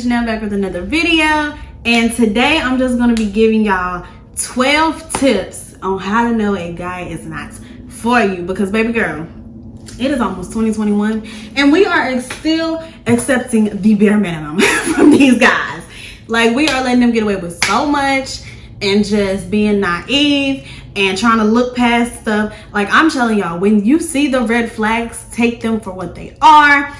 Chanel back with another video, and today I'm just going to be giving y'all 12 tips on how to know a guy is not for you, because baby girl, it is almost 2021 and we are still accepting the bare minimum from these guys. Like, we are letting them get away with so much and just being naive and trying to look past stuff. Like, I'm telling y'all, when you see the red flags, take them for what they are.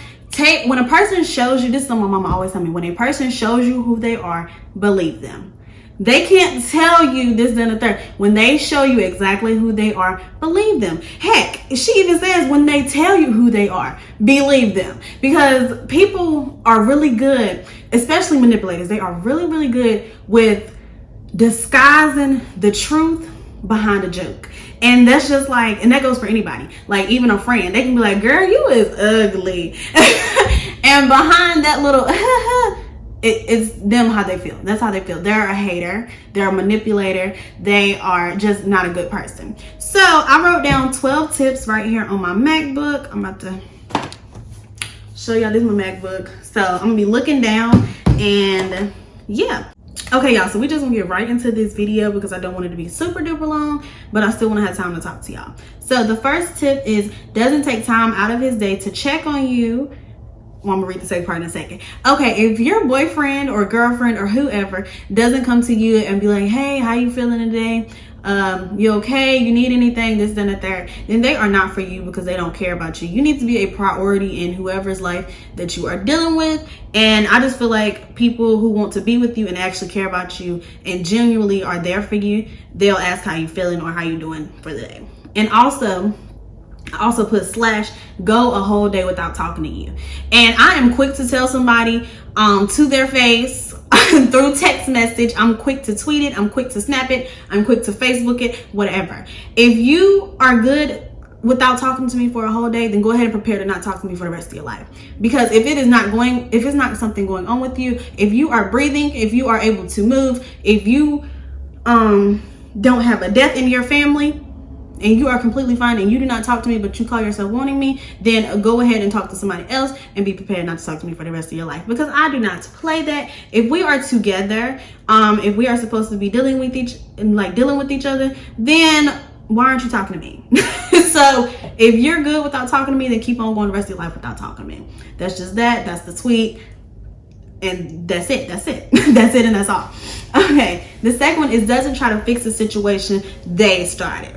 When a person shows you, this is what my mama always tell me, when a person shows you who they are, believe them. They can't tell you this, then, the third. When they show you exactly who they are, believe them. Heck, she even says when they tell you who they are, believe them. Because people are really good, especially manipulators. They are really, really good with disguising the truth behind a joke. And that's just like, and that goes for anybody. Like, even a friend, they can be like, girl, you is ugly. And behind that little it's them, how they feel. That's how they feel. They're a hater, they're a manipulator, they are just not a good person. So I wrote down 12 tips right here on my MacBook. I'm about to show y'all, this is my MacBook. So I'm gonna be looking down, and yeah. Okay, y'all, so we just gonna get right into this video because I don't want it to be super duper long, but I still want to have time to talk to y'all. So the first tip is, doesn't take time out of his day to check on you. Well, I'm gonna read the second part in a second. Okay, if your boyfriend or girlfriend or whoever doesn't come to you and be like, hey, how you feeling today? You okay? You need anything? This, then, and third. Then they are not for you, because they don't care about you. You need to be a priority in whoever's life that you are dealing with. And I just feel like people who want to be with you and actually care about you and genuinely are there for you, they'll ask how you feeling or how you doing for the day. And also, I also put / go a whole day without talking to you. And I am quick to tell somebody to their face through text message. I'm quick to tweet it, I'm quick to snap it, I'm quick to Facebook it, whatever. If you are good without talking to me for a whole day, then go ahead and prepare to not talk to me for the rest of your life. Because if it's not something going on with you, if you are breathing, if you are able to move, if you don't have a death in your family, and you are completely fine and you do not talk to me, but you call yourself wanting me, then go ahead and talk to somebody else and be prepared not to talk to me for the rest of your life, because I do not play that. If we are together, if we are supposed to be dealing with each other, then why aren't you talking to me? So if you're good without talking to me, then keep on going the rest of your life without talking to me. That's just that. That's the tweet. And that's it. That's it. That's it, and that's all. Okay. The second one is, doesn't try to fix the situation they started.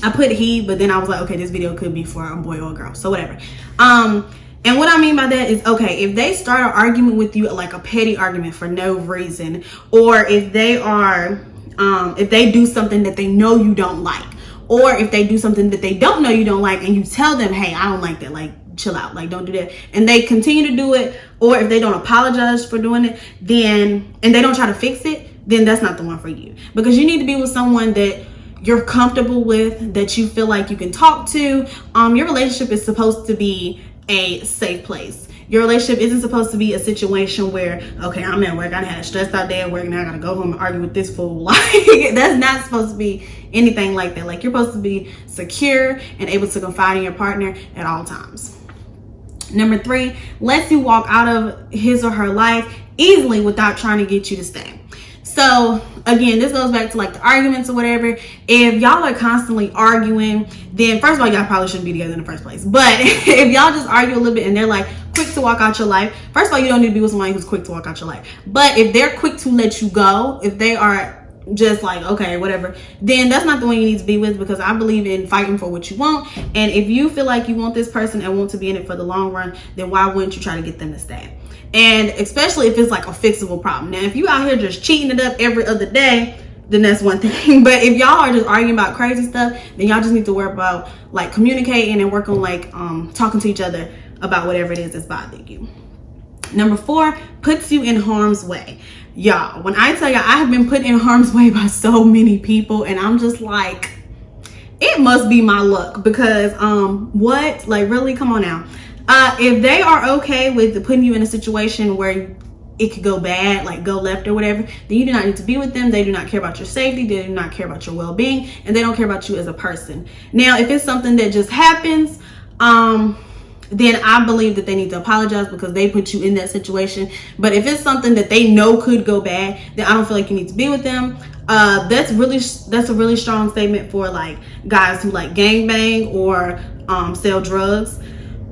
I put he, but then I was like, okay, this video could be for a boy or a girl, so whatever. And what I mean by that is, okay, if they start an argument with you, like a petty argument for no reason, or if they are, if they do something that they know you don't like, or if they do something that they don't know you don't like, and you tell them, hey, I don't like that, like, chill out, like, don't do that, and they continue to do it, or if they don't apologize for doing it, then, and they don't try to fix it, then that's not the one for you. Because you need to be with someone that you're comfortable with, that you feel like you can talk to. Your relationship is supposed to be a safe place. Your relationship isn't supposed to be a situation where, okay, I'm at work, I had a stressed out day at work, now I gotta go home and argue with this fool. Like, that's not supposed to be anything like that. Like, you're supposed to be secure and able to confide in your partner at all times. Number 3, lets you walk out of his or her life easily without trying to get you to stay. So again, this goes back to like the arguments or whatever. If y'all are constantly arguing, then first of all, y'all probably shouldn't be together in the first place. But if y'all just argue a little bit and they're like quick to walk out your life, first of all, you don't need to be with somebody who's quick to walk out your life. But if they're quick to let you go, if they are just like, okay, whatever, then that's not the one you need to be with, because I believe in fighting for what you want. And if you feel like you want this person and want to be in it for the long run, then why wouldn't you try to get them to stay? And especially if it's like a fixable problem. Now, if you out here just cheating it up every other day, then that's one thing. But if y'all are just arguing about crazy stuff, then y'all just need to worry about like communicating and work on like talking to each other about whatever it is that's bothering you. Number 4, puts you in harm's way. Y'all, when I tell y'all, I have been put in harm's way by so many people, and I'm just like, it must be my luck, because what? Like, really? Come on now. If they are okay with putting you in a situation where it could go bad, like go left or whatever, then you do not need to be with them. They do not care about your safety. They do not care about your well-being, and they don't care about you as a person. Now, if it's something that just happens, then I believe that they need to apologize because they put you in that situation. But if it's something that they know could go bad, then I don't feel like you need to be with them. That's a really strong statement for like guys who like gangbang or sell drugs,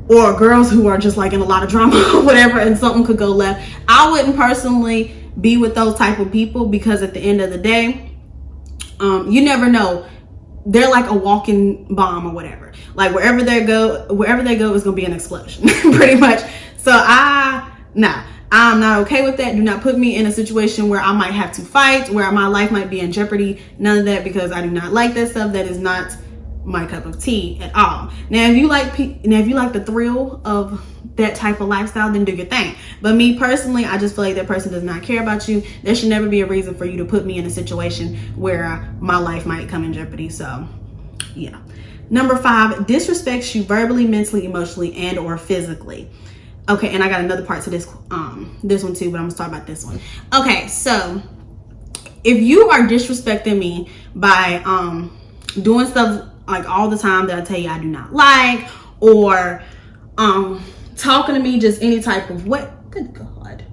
or girls who are just like in a lot of drama or whatever, and something could go left. I wouldn't personally be with those type of people, because at the end of the day, you never know. They're like a walking bomb or whatever. Like wherever they go is gonna be an explosion, pretty much. So I'm not okay with that. Do not put me in a situation where I might have to fight, where my life might be in jeopardy. None of that, because I do not like that stuff. That is not my cup of tea at all. Now, if you like the thrill of that type of lifestyle, then do your thing. But me personally, I just feel like that person does not care about you. There should never be a reason for you to put me in a situation where my life might come in jeopardy. So yeah. Number 5, disrespects you verbally, mentally, emotionally, and or physically. Okay, and I got another part to this one too, but I'm gonna start about this one. Okay, so if you are disrespecting me by doing stuff like all the time that I tell you I do not like, or talking to me just any type of way, good God,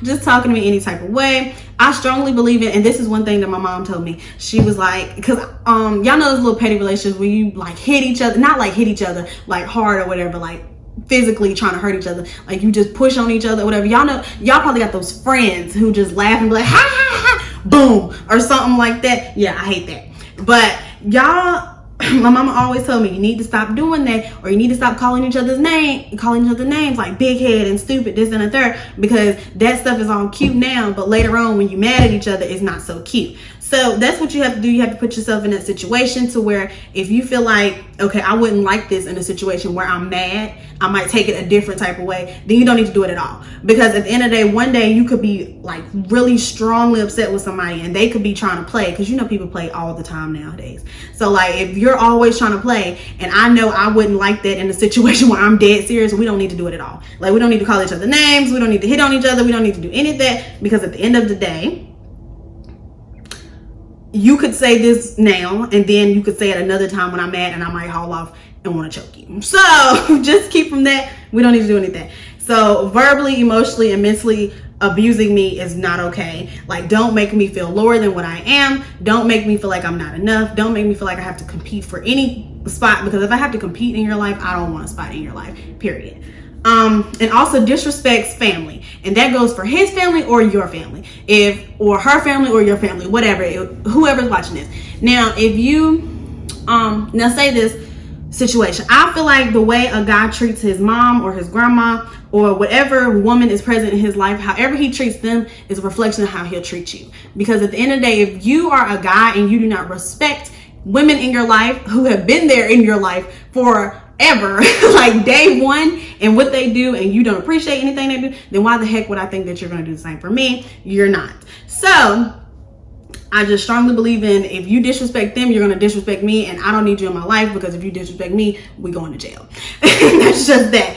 just talking to me any type of way, I strongly believe it. And this is one thing that my mom told me. She was like, because y'all know those little petty relationships where you like hit each other, not like hit each other like hard or whatever, like physically trying to hurt each other, like you just push on each other, whatever. Y'all know, y'all probably got those friends who just laugh and be like, ha ha ha, boom, or something like that. Yeah, I hate that. But y'all, my mama always told me, you need to stop doing that, or you need to stop calling each other names like big head and stupid, this and the third, because that stuff is all cute now, but later on when you mad at each other, it's not so cute. So that's what you have to do. You have to put yourself in that situation to where if you feel like, okay, I wouldn't like this in a situation where I'm mad, I might take it a different type of way, then you don't need to do it at all. Because at the end of the day, one day you could be like really strongly upset with somebody and they could be trying to play, because you know people play all the time nowadays. So like if you're always trying to play, and I know I wouldn't like that in a situation where I'm dead serious, we don't need to do it at all. Like we don't need to call each other names, we don't need to hit on each other, we don't need to do any of that, because at the end of the day, you could say this now, and then you could say it another time when I'm mad and I might haul off and want to choke you. So just keep from that. We don't need to do anything. So verbally, emotionally, and mentally abusing me is not okay. Like, don't make me feel lower than what I am. Don't make me feel like I'm not enough. Don't make me feel like I have to compete for any spot, because if I have to compete in your life, I don't want a spot in your life, period. And also disrespects family, and that goes for his family or your family, or her family or your family, whatever, whoever's watching this. Now, if you now say this situation, I feel like the way a guy treats his mom or his grandma or whatever woman is present in his life, however he treats them is a reflection of how he'll treat you. Because at the end of the day, if you are a guy and you do not respect women in your life who have been there in your life forever, like day one, and what they do, and you don't appreciate anything they do, then why the heck would I think that you're going to do the same for me? You're not. So I just strongly believe in, if you disrespect them, you're going to disrespect me, and I don't need you in my life, because if you disrespect me, we going to jail. That's just that.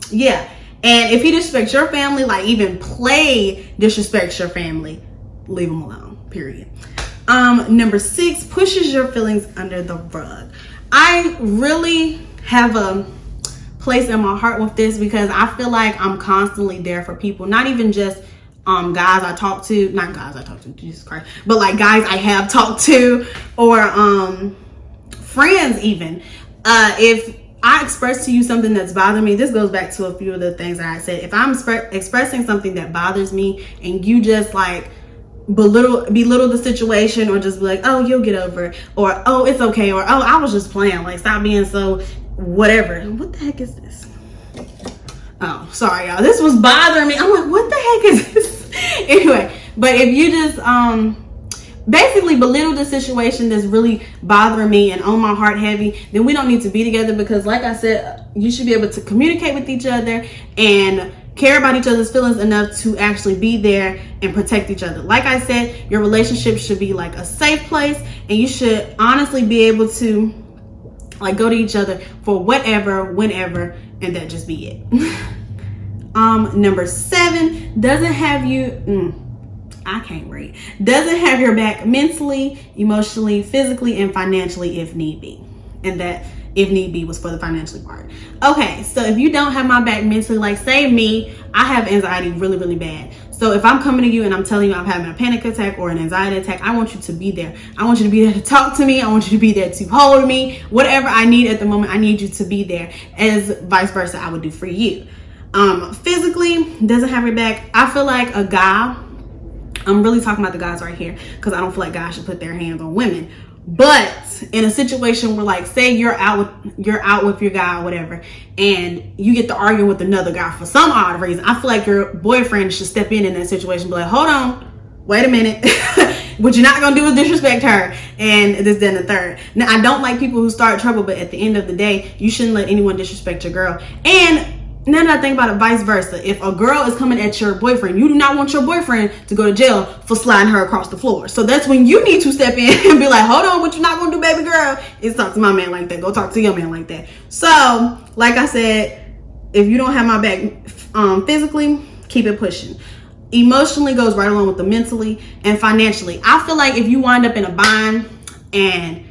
Yeah. And if he disrespects your family, like even play disrespects your family, leave him alone, period. Number 6, pushes your feelings under the rug. I really have a place in my heart with this, because I feel like I'm constantly there for people, not even just guys I talk to, not guys I talk to, Jesus Christ, but like guys I have talked to, or friends even. If I express to you something that's bothering me, this goes back to a few of the things that I said. If I'm expressing something that bothers me and you just like belittle the situation, or just be like, oh, you'll get over it, or oh, it's okay, or oh, I was just playing, like stop being so whatever. What the heck is this? Oh, sorry y'all, this was bothering me. I'm like, what the heck is this? Anyway, but if you just basically belittle the situation that's really bothering me and on my heart heavy, then we don't need to be together. Because like I said, you should be able to communicate with each other and care about each other's feelings enough to actually be there and protect each other. Like I said, your relationship should be like a safe place, and you should honestly be able to like go to each other for whatever, whenever, and that just be it. Number 7, doesn't have you I can't read. Doesn't have your back mentally, emotionally, physically, and financially if need be. And that if need be, was for the financial part. Okay, so if you don't have my back mentally, like say me, I have anxiety really, really bad. So if I'm coming to you and I'm telling you I'm having a panic attack or an anxiety attack, I want you to be there. I want you to be there to talk to me. I want you to be there to hold me. Whatever I need at the moment, I need you to be there, as vice versa I would do for you. Physically, doesn't have your back. I feel like a guy, I'm really talking about the guys right here, because I don't feel like guys should put their hands on women. But in a situation where, like, say you're out with your guy or whatever, and you get to arguing with another guy for some odd reason, I feel like your boyfriend should step in that situation and be like, hold on, wait a minute. What you're not gonna do is disrespect her, and this, then the third. Now, I don't like people who start trouble, but at the end of the day, you shouldn't let anyone disrespect your girl. And now that I think about it, vice versa. If a girl is coming at your boyfriend, you do not want your boyfriend to go to jail for sliding her across the floor. So that's when you need to step in and be like, hold on, what you not gonna do, baby girl, is talk to my man like that. Go talk to your man like that. So, like I said, if you don't have my back physically, keep it pushing. Emotionally goes right along with the mentally and financially. I feel like if you wind up in a bind, and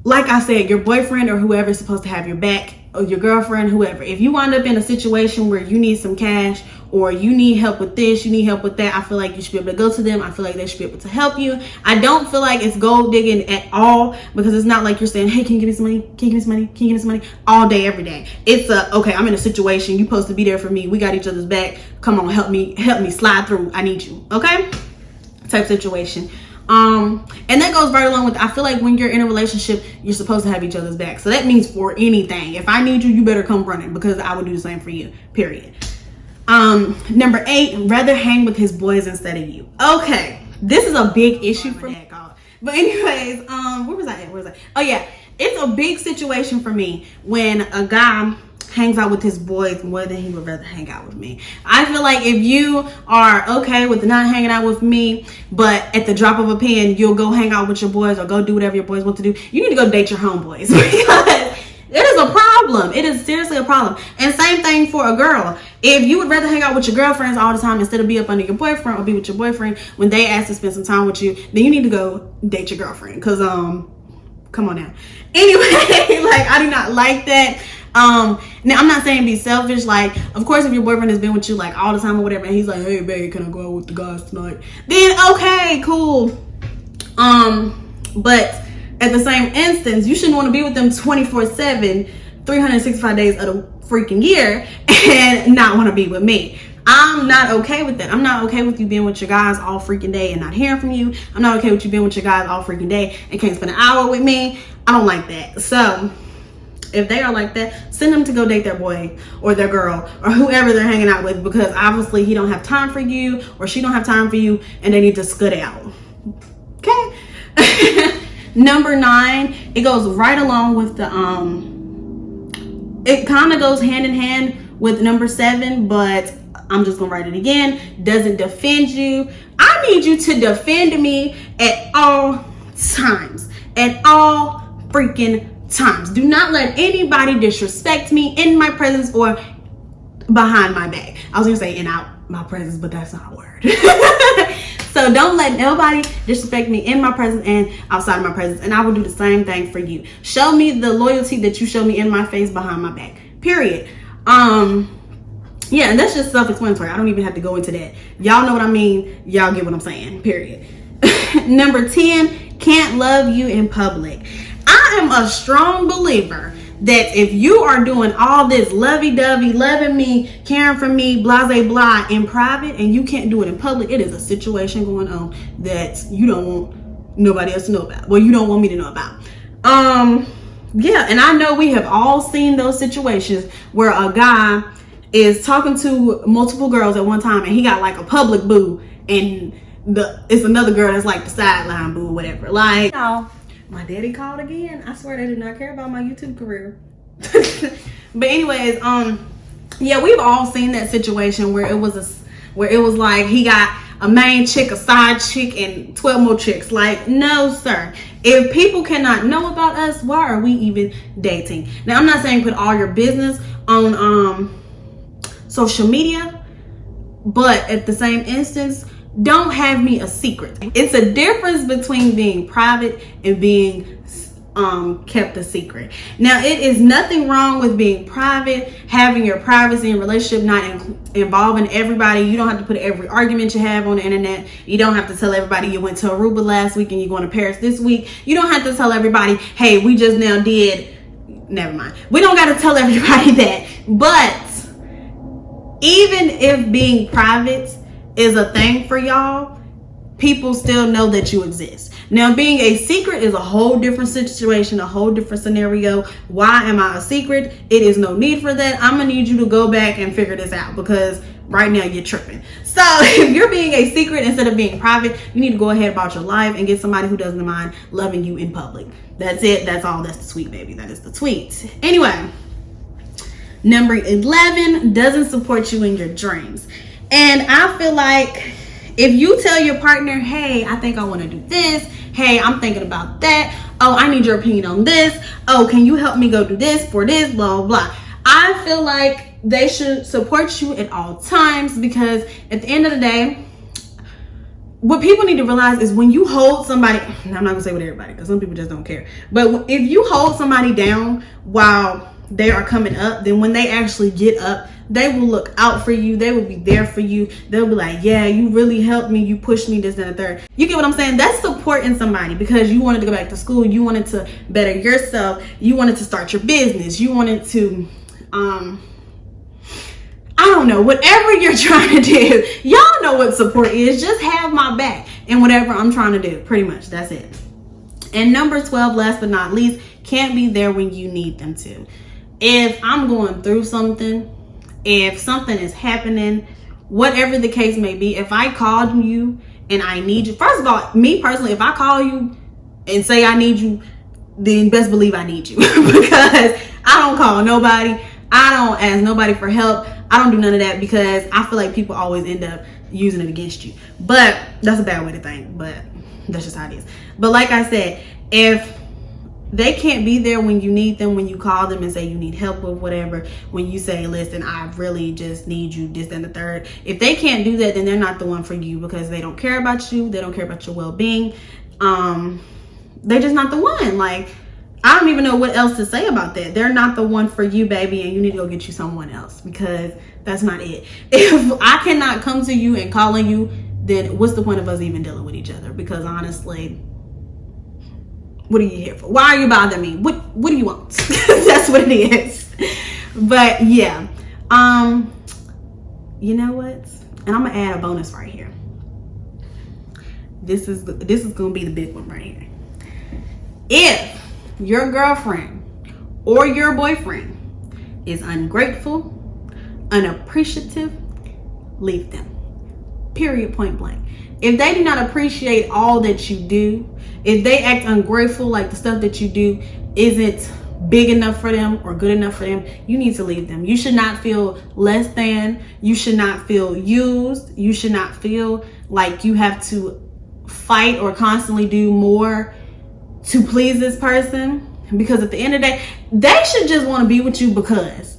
like I said, your boyfriend or whoever is supposed to have your back, or your girlfriend, whoever, if you wind up in a situation where you need some cash, or you need help with this, you need help with that, I feel like you should be able to go to them. I feel like they should be able to help you. I don't feel like it's gold digging at all, because it's not like you're saying, hey, can you give me some money? Can you give me some money? Can you give me some money? All day, every day. It's okay, I'm in a situation, you're supposed to be there for me, we got each other's back, come on, help me slide through, I need you, okay? Type situation. And that goes right along with, I feel like when you're in a relationship, you're supposed to have each other's back. So that means for anything. If I need you, you better come running, because I would do the same for you, period. Number 8, rather hang with his boys instead of you. Okay, this is a big issue for me. But anyways, where was I at? Oh yeah, it's a big situation for me when a guy hangs out with his boys more than he would rather hang out with me. I feel like if you are okay with not hanging out with me, but at the drop of a pen, you'll go hang out with your boys or go do whatever your boys want to do, you need to go date your homeboys, because it is a problem. It is seriously a problem. And same thing for a girl. If you would rather hang out with your girlfriends all the time instead of be up under your boyfriend or be with your boyfriend when they ask to spend some time with you, then you need to go date your girlfriend, because come on now. Anyway, like, I do not like that. Now I'm not saying be selfish. Like, of course, if your boyfriend has been with you like all the time or whatever, and he's like, hey babe, can I go out with the guys tonight? Then okay, cool. But at the same instance, you shouldn't want to be with them 24/7, 365 days of the freaking year and not want to be with me. I'm not okay with that. I'm not okay with you being with your guys all freaking day and not hearing from you. I'm not okay with you being with your guys all freaking day and can't spend an hour with me. I don't like that. So if they are like that, send them to go date their boy or their girl or whoever they're hanging out with, because obviously he don't have time for you or she don't have time for you, and they need to scut out. Okay. Number 9, it goes right along with the it kind of goes hand in hand with number 7, but I'm just gonna write it again. Doesn't defend you. I need you to defend me at all times. At all freaking times. Do not let anybody disrespect me in my presence or behind my back. I was gonna say in out my presence, but that's not a word. So don't let nobody disrespect me in my presence and outside of my presence, and I will do the same thing for you. Show me the loyalty that you show me in my face, behind my back, period. Yeah, and that's just self-explanatory. I don't even have to go into that. Y'all know what I mean. Y'all get what I'm saying, period. Number 10, can't love you in public. I am a strong believer that if you are doing all this lovey-dovey, loving me, caring for me, blase blah in private, and you can't do it in public, it is a situation going on that you don't want nobody else to know about. Well, you don't want me to know about. Yeah, and I know we have all seen those situations where a guy is talking to multiple girls at one time and he got like a public boo, and it's another girl that's like the sideline boo or whatever. Like, you know, my daddy called again. I swear they did not care about my YouTube career. But anyways, yeah, we've all seen that situation where it was like he got a main chick, a side chick, and 12 more chicks. Like, no sir. If people cannot know about us, why are we even dating? Now, I'm not saying put all your business on social media, but at the same instance, don't have me a secret. It's a difference between being private and being kept a secret. Now, it is nothing wrong with being private, having your privacy and relationship not involving everybody. You don't have to put every argument you have on the internet. You don't have to tell everybody you went to Aruba last week and you're going to Paris this week. You don't have to tell everybody, hey, we just now did, never mind. We don't got to tell everybody that. But even if being private is a thing for y'all, people still know that you exist. Now, being a secret is a whole different situation, a whole different scenario. Why am I a secret? It is no need for that. I'm gonna need you to go back and figure this out, because right now you're tripping. So if you're being a secret instead of being private, you need to go ahead about your life and get somebody who doesn't mind loving you in public. That's it. That's all. That's the tweet, baby. That is the tweet. Anyway, number 11, doesn't support you in your dreams. And I feel like if you tell your partner, hey, I think I want to do this. Hey, I'm thinking about that. Oh, I need your opinion on this. Oh, can you help me go do this for this, blah, blah, blah. I feel like they should support you at all times, because at the end of the day, what people need to realize is when you hold somebody, I'm not going to say with everybody because some people just don't care. But if you hold somebody down while they are coming up, then when they actually get up, they will look out for you. They will be there for you. They'll be like, yeah, you really helped me. You pushed me, this, and the third. You get what I'm saying? That's supporting somebody because you wanted to go back to school. You wanted to better yourself. You wanted to start your business. You wanted to, I don't know, whatever you're trying to do. Y'all know what support is. Just have my back in whatever I'm trying to do. Pretty much. That's it. And number 12, last but not least, can't be there when you need them to. If I'm going through something, if something is happening, whatever the case may be, if I called you and I need you, first of all, me personally, if I call you and say I need you, then best believe I need you because I don't call nobody. I don't ask nobody for help. I don't do none of that because I feel like people always end up using it against you. But that's a bad way to think, but that's just how it is. But like I said, if they can't be there when you need them, when you call them and say you need help with whatever, when you say, listen, I really just need you, this and the third. If they can't do that, then they're not the one for you because they don't care about you. They don't care about your well-being. They're just not the one. Like, I don't even know what else to say about that. They're not the one for you, baby, and you need to go get you someone else because that's not it. If I cannot come to you and call on you, then what's the point of us even dealing with each other? Because honestly, what are you here for? Why are you bothering me? What do you want? That's what it is. But yeah, you know what? And I'm gonna add a bonus right here. This is gonna be the big one right here. If your girlfriend or your boyfriend is ungrateful, unappreciative, leave them. Period, point blank. If they do not appreciate all that you do, if they act ungrateful, like the stuff that you do isn't big enough for them or good enough for them, you need to leave them. You should not feel less than. You should not feel used. You should not feel like you have to fight or constantly do more to please this person. Because at the end of the day, they should just want to be with you because.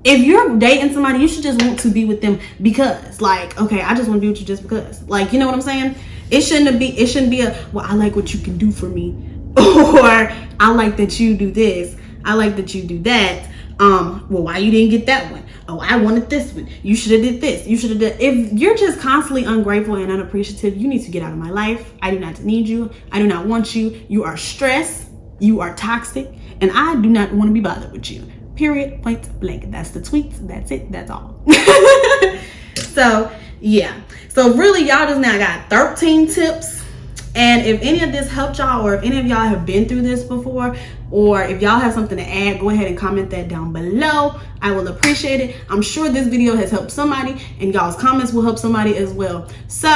If you're dating somebody, you should just want to be with them because, like, okay, I just want to be with you just because. Like, you know what I'm saying? It shouldn't be a, well, I like what you can do for me. Or I like that you do this. I like that you do that. Well, why you didn't get that one? Oh, I wanted this one. You should have did this. You should have did. If you're just constantly ungrateful and unappreciative, you need to get out of my life. I do not need you. I do not want you. You are stressed. You are toxic. And I do not want to be bothered with you. Period, point blank. That's the tweet. That's it. That's all. So yeah. So really, y'all just now got 13 tips. And if any of this helped y'all, or if any of y'all have been through this before, or if y'all have something to add, go ahead and comment that down below. I will appreciate it. I'm sure this video has helped somebody, and y'all's comments will help somebody as well. So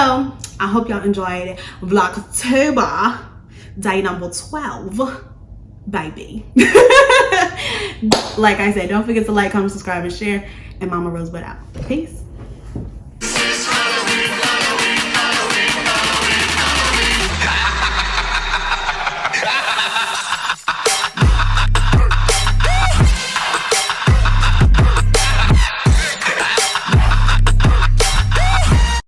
I hope y'all enjoyed it. Vlogtober, day number 12. Baby. Like I said, don't forget to like, comment, subscribe, and share. And Mama Rosebud out. Peace.